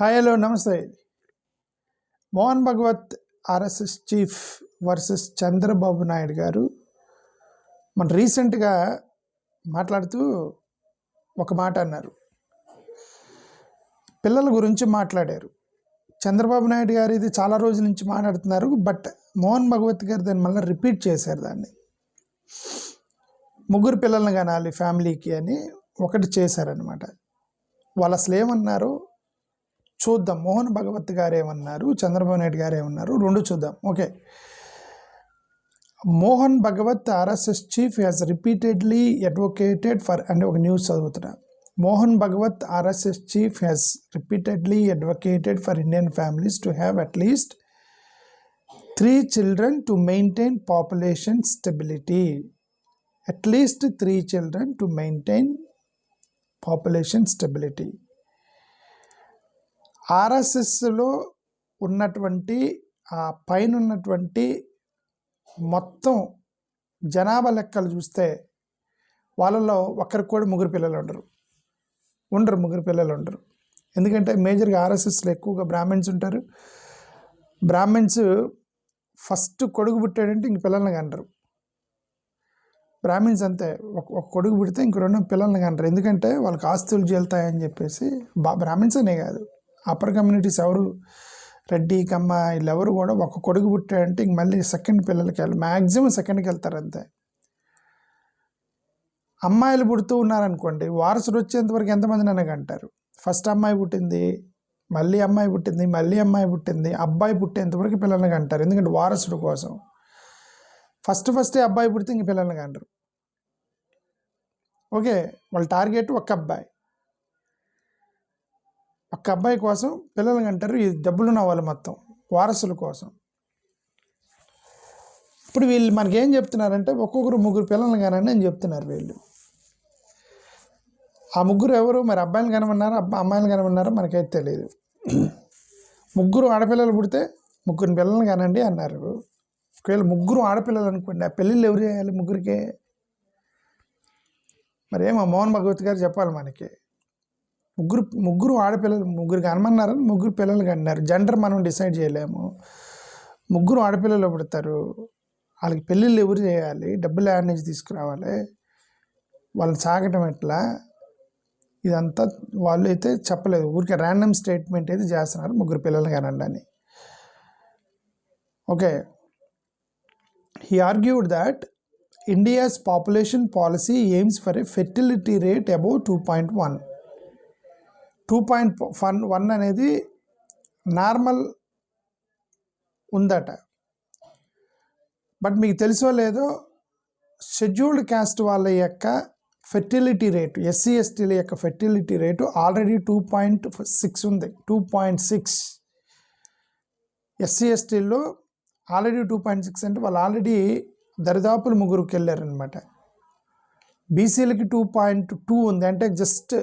Hi hello నమస్తే. Mohan Bhagwat RSS chief versus Chandrababu Naidu garu మన రీసెంట్గా మాట్లాడుతూ ఒక మాట అన్నారు. పిల్లల గురించి మాట్లాడారు. చంద్రబాబు నాయుడు గారు ఇది చాలా రోజుల నుంచి మాట్లాడుతున్నారు, బట్ మోహన్ భగవత్ గారు దాన్ని మళ్ళీ రిపీట్ చేశారు. దాన్ని ముగ్గురు పిల్లల్ని కనాలి ఫ్యామిలీకి అని ఒకటి చేశారనమాట. వాళ్ళు అసలు ఏమన్నారు చూద్దాం. మోహన్ భగవత్ గారు ఏమన్నారు, చంద్రబాబు నాయుడు గారు ఏమన్నారు, రెండు చూద్దాం. Okay. Mohan Bhagwat RSS chief has repeatedly advocated for అంటే ఒక న్యూస్ చదువుతున్నా. Mohan Bhagwat RSS chief has repeatedly advocated for Indian families to have at least 3 children to maintain population stability. At least 3 children to maintain population stability. ఆర్ఎస్ఎస్లో ఉన్నటువంటి ఆ పైన ఉన్నటువంటి మొత్తం జనాభా లెక్కలు చూస్తే వాళ్ళలో ఒక్కరికి కూడా ముగ్గురు పిల్లలు ముగ్గురు పిల్లలు ఉండరు. ఎందుకంటే మేజర్గా ఆర్ఎస్ఎస్లో ఎక్కువగా బ్రాహ్మిన్స్ ఉంటారు. బ్రాహ్మిన్స్ ఫస్ట్ కొడుకు పుట్టాడంటే ఇంక పిల్లల్ని కంటారు. బ్రాహ్మిన్స్ అంతే, ఒక కొడుకు పుడితే ఇంక 2 పిల్లల్ని కంటారు. ఎందుకంటే వాళ్ళకి ఆస్తులు చేలుతాయని చెప్పేసి. బ్రాహ్మిన్స్ అనే కాదు, అప్పర్ కమ్యూనిటీస్ ఎవరు, రెడ్డి కమ్మ వీళ్ళెవరు కూడా ఒక కొడుకు పుట్టాడంటే ఇంక మళ్ళీ సెకండ్ పిల్లలకి మ్యాక్సిమం సెకండ్కి వెళ్తారు అంతే. అమ్మాయిలు పుడుతూ ఉన్నారనుకోండి, వారసుడు వచ్చేంతవరకు ఎంతమంది నన్ను అంటారు. ఫస్ట్ అమ్మాయి పుట్టింది, మళ్ళీ అమ్మాయి పుట్టింది, మళ్ళీ అమ్మాయి పుట్టింది, అబ్బాయి పుట్టేంతవరకు పిల్లల్ని అంటారు. ఎందుకంటే వారసుడు కోసం ఫస్టే అబ్బాయి పుడితే ఇంక పిల్లల్ని అంటారు. ఓకే, వాళ్ళ టార్గెట్ ఒక్క అబ్బాయి కోసం పిల్లల్ని అంటారు. ఈ డబ్బులున్న వాళ్ళు మొత్తం వారసుల కోసం. ఇప్పుడు వీళ్ళు మనకేం చెప్తున్నారంటే ఒక్కొక్కరు ముగ్గురు పిల్లల్ని కానండి అని చెప్తున్నారు వీళ్ళు. ఆ ముగ్గురు ఎవరు మరి? అబ్బాయిలు కనమన్నారా అమ్మాయిలు కనమన్నారా మనకైతే తెలియదు. ముగ్గురు ఆడపిల్లలు పుడితే ముగ్గురు పిల్లల్ని కానండి అన్నారు. ఒకవేళ ముగ్గురు ఆడపిల్లలు అనుకోండి, ఆ పెళ్ళిళ్ళు ఎవరు చేయాలి ముగ్గురికే? మరేమో మోహన్ భగవత్ గారు చెప్పాలి మనకి. ముగ్గురు ఆడపిల్లలు, ముగ్గురికి అనమన్నారని ముగ్గురు పిల్లలకి అన్నారు. జెండర్ మనం డిసైడ్ చేయలేము. ముగ్గురు ఆడపిల్లలు పుడతారు, వాళ్ళకి పెళ్ళిళ్ళు ఎవరు చేయాలి? డబ్బులు యాడ్ నుంచి తీసుకురావాలి, వాళ్ళని సాగటం ఎట్లా? ఇదంతా వాళ్ళు అయితే చెప్పలేదు, ఊరికే ర్యాండమ్ స్టేట్మెంట్ అయితే చేస్తున్నారు ముగ్గురు పిల్లలు కానండి అని. Okay, he argued that India's population policy AIIMS for a fertility rate above 2.1. 2.1 అనేది నార్మల్ ఉందట. బట్ మీకు తెలుసో లేదో, షెడ్యూల్డ్ క్యాస్ట్ వాళ్ళ యొక్క ఫెర్టిలిటీ రేటు, ఎస్సీ ఎస్టీల యొక్క ఫెర్టిలిటీ రేటు ఆల్రెడీ 2.6 ఉంది. 2.6 ఎస్సీ ఎస్టీల్లో ఆల్రెడీ 2.6 అంటే వాళ్ళు ఆల్రెడీ దరిదాపులు ముగ్గురికి వెళ్ళారనమాట. బీసీలకి 2.2 ఉంది, అంటే జస్ట్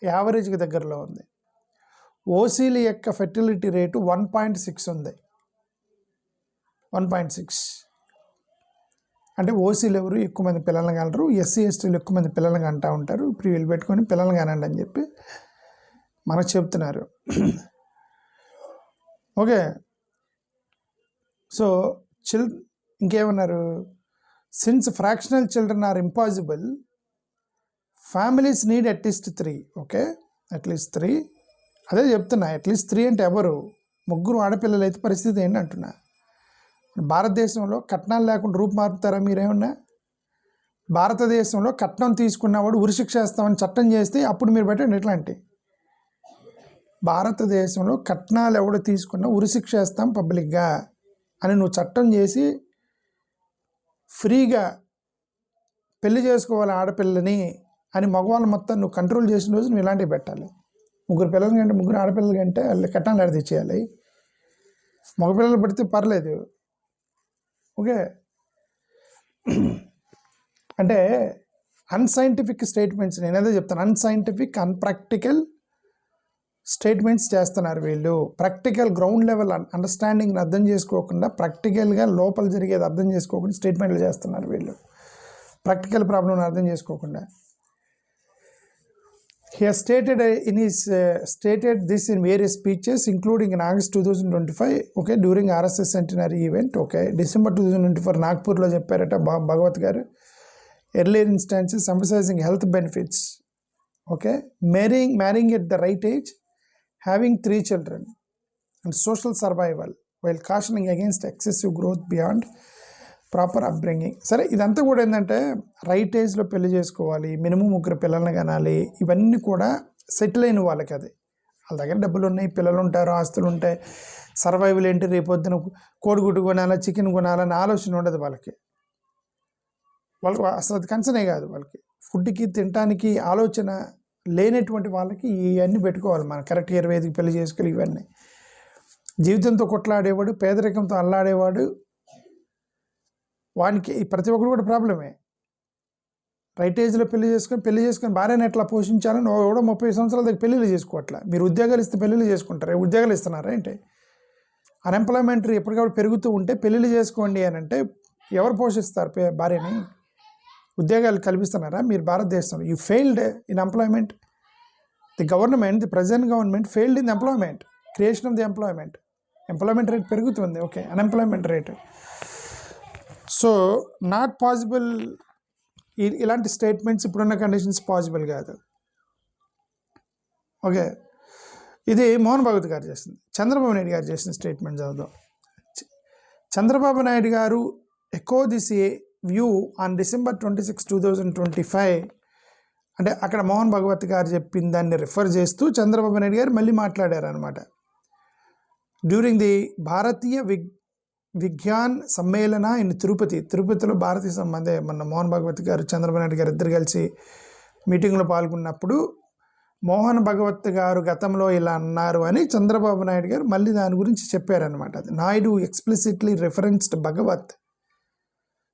యావరేజ్కి దగ్గరలో ఉంది. ఓసీల యొక్క ఫెర్టిలిటీ రేటు 1.6 ఉంది. 1.6 అంటే ఓసీలు ఎవరు ఎక్కువ మంది పిల్లల్ని కనరు, ఎస్సీ ఎస్టీలు ఎక్కువ మంది పిల్లల్ని కంటూ ఉంటారు. ఇప్పుడు వీళ్ళు పెట్టుకొని పిల్లల్ని కానండి అని చెప్పి మనకు చెప్తున్నారు. ఓకే, సో ఇంకేమన్నారు? Since fractional children are impossible, families need at least 3. Okay, at least 3 అదే చెప్తున్నా. అట్లీస్ట్ 3 అంటే ఎవరు? ముగ్గురు ఆడపిల్లలు అయితే పరిస్థితి ఏంటి అంటున్నా. భారతదేశంలో కట్నాలు లేకుండా రూపు మార్పుతారా మీరేమన్నా? భారతదేశంలో కట్నం తీసుకున్నవాడు ఉరిశిక్ష వేస్తామని చట్టం చేస్తే అప్పుడు మీరు పెట్టండి ఎట్లాంటి. భారతదేశంలో కట్నాలు ఎవడు తీసుకున్నా ఉరిశిక్ష వేస్తాం పబ్లిక్గా అని నువ్వు చట్టం చేసి ఫ్రీగా పెళ్లి చేసుకోవాలి ఆడపిల్లని అని మగవాళ్ళు మొత్తం నువ్వు కంట్రోల్ చేసిన రోజు నువ్వు ఇలాంటివి పెట్టాలి. ముగ్గురు పిల్లల కంటే ముగ్గురు ఆడపిల్లల కంటే వాళ్ళు కట్నాలు ఎడ తెచ్చేయాలి. మగపిల్లలు పడితే పర్లేదు. ఓకే, అంటే అన్సైంటిఫిక్ స్టేట్మెంట్స్, నేను ఏదో చెప్తాను, అన్సైంటిఫిక్ అన్ప్రాక్టికల్ స్టేట్మెంట్స్ చేస్తున్నారు వీళ్ళు. ప్రాక్టికల్ గ్రౌండ్ లెవెల్ అండర్స్టాండింగ్ని అర్థం చేసుకోకుండా, ప్రాక్టికల్గా లోపల జరిగేది అర్థం చేసుకోకుండా స్టేట్మెంట్లు చేస్తున్నారు వీళ్ళు. ప్రాక్టికల్ ప్రాబ్లమ్ని అర్థం చేసుకోకుండా. He has stated this in various speeches, including in August 2025, okay, during RSS centenary event, okay, December 2024 నాగ్పూర్లో చెప్పారట భగవత్ గారు. Earlier instances emphasizing health benefits, okay, marrying at the right age, having 3 children, and social survival, while cautioning against excessive growth beyond proper upbringing. సరే, ఇదంతా కూడా ఏంటంటే right ఏజ్లో పెళ్లి చేసుకోవాలి, minimum 3 పిల్లల్ని కనాలి, ఇవన్నీ కూడా సెటిల్ అయిన వాళ్ళకి. అది వాళ్ళ దగ్గర డబ్బులు ఉన్నాయి, పిల్లలు ఉంటారు, ఆస్తులు ఉంటాయి, సర్వైవల్ ఏంటి, రేపొద్దున కోడిగుడ్డు కొనాలా, చికెన్ కొనాలని ఆలోచన ఉండదు వాళ్ళకి అసలు అది కన్సర్నే కాదు. వాళ్ళకి ఫుడ్కి తినడానికి ఆలోచన లేనటువంటి వాళ్ళకి ఇవన్నీ పెట్టుకోవాలి. మనం కరెక్ట్ 25కి పెళ్లి చేసుకోవాలి. ఇవన్నీ జీవితంతో కొట్లాడేవాడు, పేదరికంతో అల్లాడేవాడు, వానికి ప్రతి ఒక్కరు కూడా ప్రాబ్లమే. రైట్ ఏజ్లో పెళ్లి చేసుకొని భార్యను ఎట్లా పోషించాలని కూడా 30 సంవత్సరాల దగ్గర పెళ్ళిళ్ళు చేసుకోవట్లా. మీరు ఉద్యోగాలు ఇస్తే పెళ్ళిళ్ళు చేసుకుంటారు, ఉద్యోగాలు ఇస్తున్నారా ఏంటి? అన్ఎంప్లాయ్మెంట్ ఎప్పటికప్పుడు పెరుగుతూ ఉంటే పెళ్ళిళ్ళు చేసుకోండి అని అంటే ఎవరు పోషిస్తారు భార్యని? ఉద్యోగాలు కల్పిస్తున్నారా మీరు? భారతదేశంలో you failed in employment. The present government failed in employment, creation of the employment rate పెరుగుతుంది, okay, unemployment rate. So not possible. ఇలాంటి స్టేట్మెంట్స్ ఇప్పుడున్న కండిషన్స్ పాసిబుల్ కాదు. ఓకే, ఇది మోహన్ భగవత్ గారు చేసింది. చంద్రబాబు నాయుడు గారు చేసిన స్టేట్మెంట్ చదువుదాం. Chandrababu Naidu garu echo this view on December 26, 2025. అంటే అక్కడ మోహన్ భగవత్ గారు చెప్పిన దాన్ని రిఫర్ చేస్తూ చంద్రబాబు నాయుడు గారు మళ్ళీ మాట్లాడారు అనమాట. During the Bharatiya Vigyan Sammelan in తిరుపతిలో భారతీయ సంబంధే మన మోహన్ భగవత్ గారు చంద్రబాబు నాయుడు గారు ఇద్దరు కలిసి మీటింగ్లో పాల్గొన్నప్పుడు మోహన్ భగవత్ గారు గతంలో ఇలా అన్నారు అని చంద్రబాబు నాయుడు గారు మళ్ళీ దాని గురించి చెప్పారనమాట. అది Naidu explicitly referenced Bhagwat,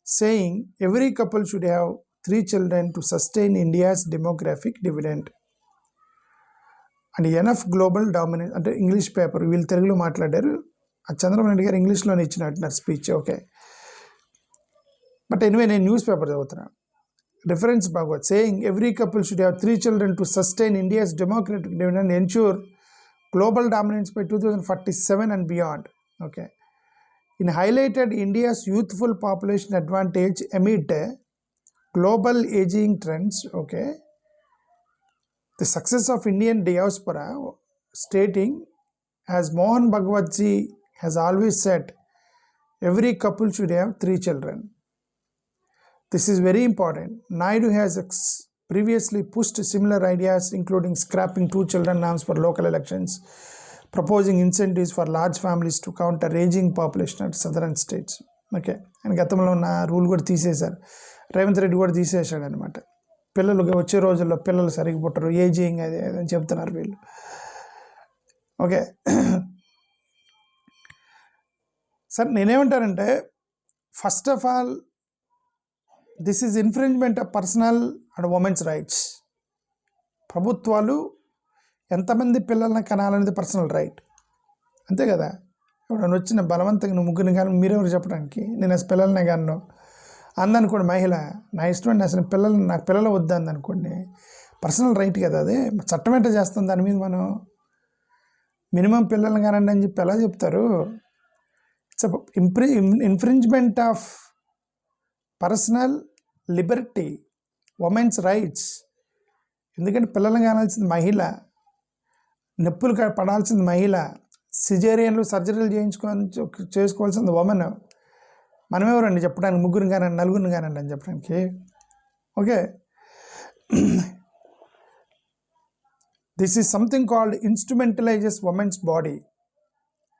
saying every couple should have 3 children to sustain India's demographic dividend and enough global dominance. అంటే ఇంగ్లీష్ పేపర్, వీళ్ళు తెలుగులో మాట్లాడారు, చంద్రబాబు నాయుడు గారు ఇంగ్లీష్లోనే ఇచ్చినట్టున్నారు స్పీచ్, ఓకే. బట్ ఎనివే నేను న్యూస్ పేపర్ చదువుతున్నాను. Reference Bhagwat saying every couple should have 3 children to sustain India's democratic dividend and ensure global dominance by 2047 and beyond, okay. In highlighted India's youthful population advantage amid global aging trends, okay, the success of Indian diaspora, stating, as Mohan Bhagwat ji has always said, every couple should have 3 children. This is very important. Naidu has previously pushed similar ideas, including scrapping 2 children norms for local elections, proposing incentives for large families to counter aging population at southern states, okay. And గతంలో ఉన్న rule కూడా తీసేశారు, రేవంత్ రెడ్డి కూడా తీసేసాడు అనమాట. పిల్లలు వచ్చే రోజుల్లో పిల్లలు సరిగ్గా పుట్టరు, ఏజింగ్ అది అని చెప్తున్నారు వీళ్ళు, ఓకే. సార్ నేనేమంటానంటే, first of all this is infringement of personal and women's rights. ప్రభుత్వాలు ఎంతమంది పిల్లల్ని కనాలనేది పర్సనల్ రైట్, అంతే కదా. ఇప్పుడు వచ్చిన బలవంతంగా నువ్వు 3 కానీ మీరెవరు చెప్పడానికి, నేను అసలు పిల్లలనే కాను అందనుకోండి, మహిళ నా ఇష్టం అండి, అసలు నాకు పిల్లలు వద్దు అందనుకోండి, పర్సనల్ రైట్ కదా అది. చట్టం ఏంటో చేస్తాం దాని మీద మనం. మినిమం పిల్లల్ని కానండి అని చెప్పి ఎలా చెప్తారు? It's infringement of personal Liberty, women's rights. ఎందుకంటే పిల్లల్ని కానాల్సింది మహిళ, నొప్పులు పడాల్సింది మహిళ, సిజేరియన్లు సర్జరీలు చేసుకోవాల్సింది ఉమెన్. మనమెవరండి చెప్పడానికి 3 కానండి 4 కానండి అని చెప్పడానికి, okay. This is something called instrumentalises women's body.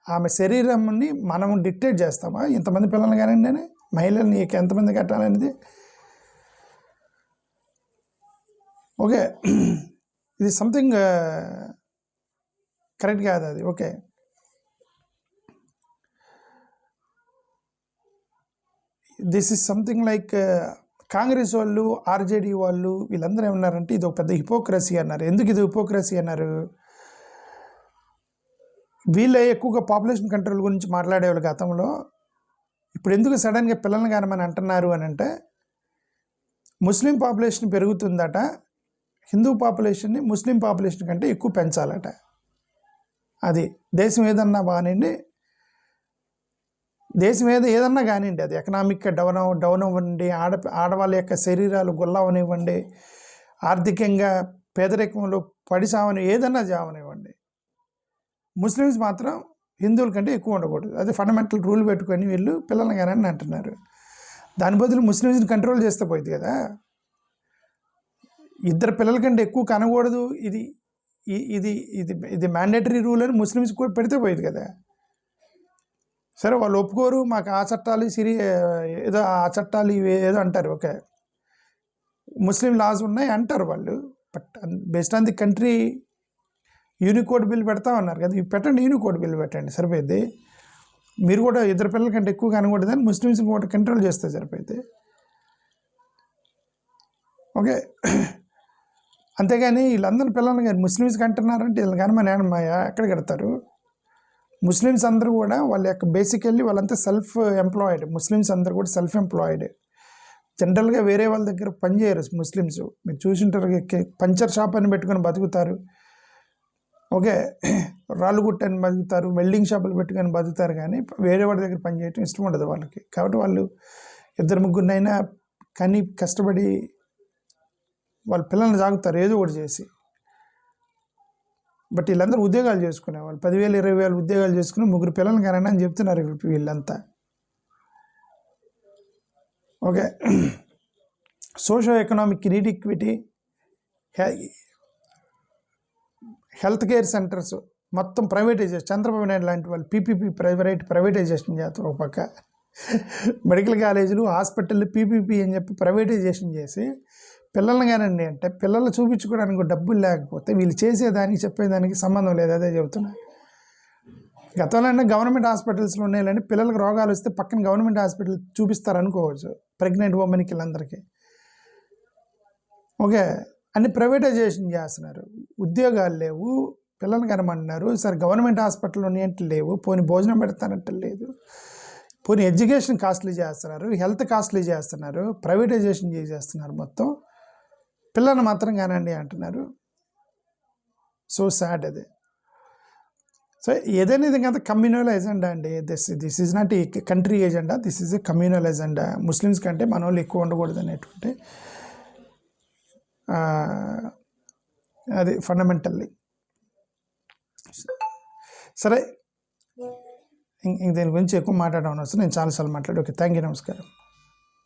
ఆమె శరీరంని మనం డిక్టేట్ చేస్తామా ఎంతమంది పిల్లల్ని కానండి అని, మహిళల్ని ఎంతమంది కట్టాలనేది, ఓకే. ఇది సంథింగ్ కరెక్ట్ కాదు అది, okay. This is something like Congress వాళ్ళు, ఆర్జేడీ వాళ్ళు, వీళ్ళందరూ ఏమన్నారంటే ఇది ఒక పెద్ద హిపోక్రసీ అన్నారు. ఎందుకు ఇది హిపోక్రసీ అన్నారు? వీళ్ళే ఎక్కువగా పాపులేషన్ కంట్రోల్ గురించి మాట్లాడేవాళ్ళు గతంలో. ఇప్పుడు ఎందుకు సడన్గా పిల్లల్ని కానమని అంటున్నారు అని అంటే, ముస్లిం పాపులేషన్ పెరుగుతుందట, హిందూ పాపులేషన్ని ముస్లిం పాపులేషన్ కంటే ఎక్కువ పెంచాలట. అది దేశం ఏదన్నా బాగానండి, దేశం ఏదన్నా కానివ్వండి, అది ఎకనామిక్గా డౌన్ అవ్వండి, ఆడవాళ్ళ యొక్క శరీరాలు గుల్లవనివ్వండి, ఆర్థికంగా పేదరికంలో పడిసావని ఏదన్నా జావనివ్వండి, ముస్లిమ్స్ మాత్రం హిందువుల కంటే ఎక్కువ ఉండకూడదు. అది ఫండమెంటల్ రూల్ పెట్టుకొని వీళ్ళు పిల్లల్ని కానీ అంటున్నారు. దాని బదులు ముస్లిమ్స్ని కంట్రోల్ చేస్తే పోయింది కదా. ఇద్దరు పిల్లల కంటే ఎక్కువ కనకూడదు, ఇది ఇది ఇది ఇది మ్యాండేటరీ రూల్ అని ముస్లిమ్స్ కూడా పెడితే పోయింది కదా. సరే వాళ్ళు ఒప్పుకోరు, మాకు ఆ చట్టాలు ఏదో ఆ చట్టాలు ఇవి ఏదో అంటారు. ఓకే, ముస్లిం లాస్ ఉన్నాయి అంటారు వాళ్ళు, but based on the country Unicode bill పెడతా ఉన్నారు కదా, ఇవి పెట్టండి, యూనికోడ్ బిల్ పెట్టండి, సరిపోయింది. మీరు కూడా ఇద్దరు పిల్లల కంటే ఎక్కువ కనకూడదని ముస్లిమ్స్ కూడా కంట్రోల్ చేస్తే సరిపోయింది. ఓకే, అంతేగాని వీళ్ళందరూ పిల్లల్ని కానీ ముస్లిమ్స్కి అంటున్నారంటే వీళ్ళు కానీ మా ఎక్కడ కడతారు? ముస్లిమ్స్ అందరూ కూడా వాళ్ళ యొక్క బేసికల్లీ వాళ్ళంతా సెల్ఫ్ ఎంప్లాయిడ్. ముస్లిమ్స్ అందరూ కూడా సెల్ఫ్ ఎంప్లాయిడ్. జనరల్గా వేరే వాళ్ళ దగ్గర పనిచేయరు ముస్లిమ్స్. మీరు చూసింటారు, పంచర్ షాప్ అని పెట్టుకొని బతుకుతారు. ఓకే, రాళ్ళు గుట్టని బతుకుతారు, వెల్డింగ్ షాపులు పెట్టుకొని బతుకుతారు, కానీ వేరే వాడి దగ్గర పని చేయటం ఇష్టం ఉండదు వాళ్ళకి. కాబట్టి వాళ్ళు ఇద్దరు ముగ్గురినైనా కానీ కష్టపడి వాళ్ళ పిల్లల్ని సాగుతారు ఏదో ఒకటి చేసి. బట్ వీళ్ళందరూ ఉద్యోగాలు చేసుకునేవాళ్ళు, 10,000 20,000 ఉద్యోగాలు చేసుకుని ముగ్గురు పిల్లల్ని కనండి అని చెప్తున్నారు వీళ్ళంతా. Okay, socio economic iniquity, health care centres మొత్తం ప్రైవేటైజేషన్. చంద్రబాబు నాయుడు లాంటి వాళ్ళు పీపీపీ ప్రైవేటైజేషన్ చేస్తారు. ఒక పక్క మెడికల్ కాలేజీలు, హాస్పిటల్ పీపీపీ అని చెప్పి ప్రైవేటైజేషన్ చేసి పిల్లల్ని కానండి అంటే పిల్లలు చూపించుకోవడానికి డబ్బులు లేకపోతే వీళ్ళు చేసేదానికి చెప్పేదానికి సంబంధం లేదు. అదే చెబుతున్నా. గతంలో గవర్నమెంట్ హాస్పిటల్స్లో ఉన్నాయండి, పిల్లలకు రోగాలు వస్తే పక్కన గవర్నమెంట్ హాస్పిటల్ చూపిస్తారు అనుకోవచ్చు, ప్రెగ్నెంట్ ఉమెన్కి వీళ్ళందరికీ. ఓకే, అన్ని ప్రైవేటైజేషన్ చేస్తున్నారు. ఉద్యోగాలు లేవు, పిల్లల్ని కనమంటున్నారు. సరే గవర్నమెంట్ హాస్పిటల్ ఉన్నాయంటే లేవు, పోనీ భోజనం పెడతానంటే లేదు, పోనీ ఎడ్యుకేషన్ కాస్ట్లీ చేస్తున్నారు, హెల్త్ కాస్ట్లీ చేస్తున్నారు, ప్రైవేటైజేషన్ చేసేస్తున్నారు మొత్తం. పిల్లల్ని మాత్రం కానండి అంటున్నారు. సో సాడ్ అది. సో ఏదైనా ఇదంతా కమ్యూనల్ ఎజెండా అండి. This is not a country agenda, this is a communal agenda. Muslims కంటే మన వాళ్ళు ఎక్కువ ఉండకూడదు అనేటువంటి అది ఫండమెంటల్లీ. సరే, ఇంక దీని గురించి ఎక్కువ మాట్లాడడం వస్తుంది, నేను చాలాసార్లు మాట్లాడి. ఓకే, థ్యాంక్ యూ, నమస్కారం.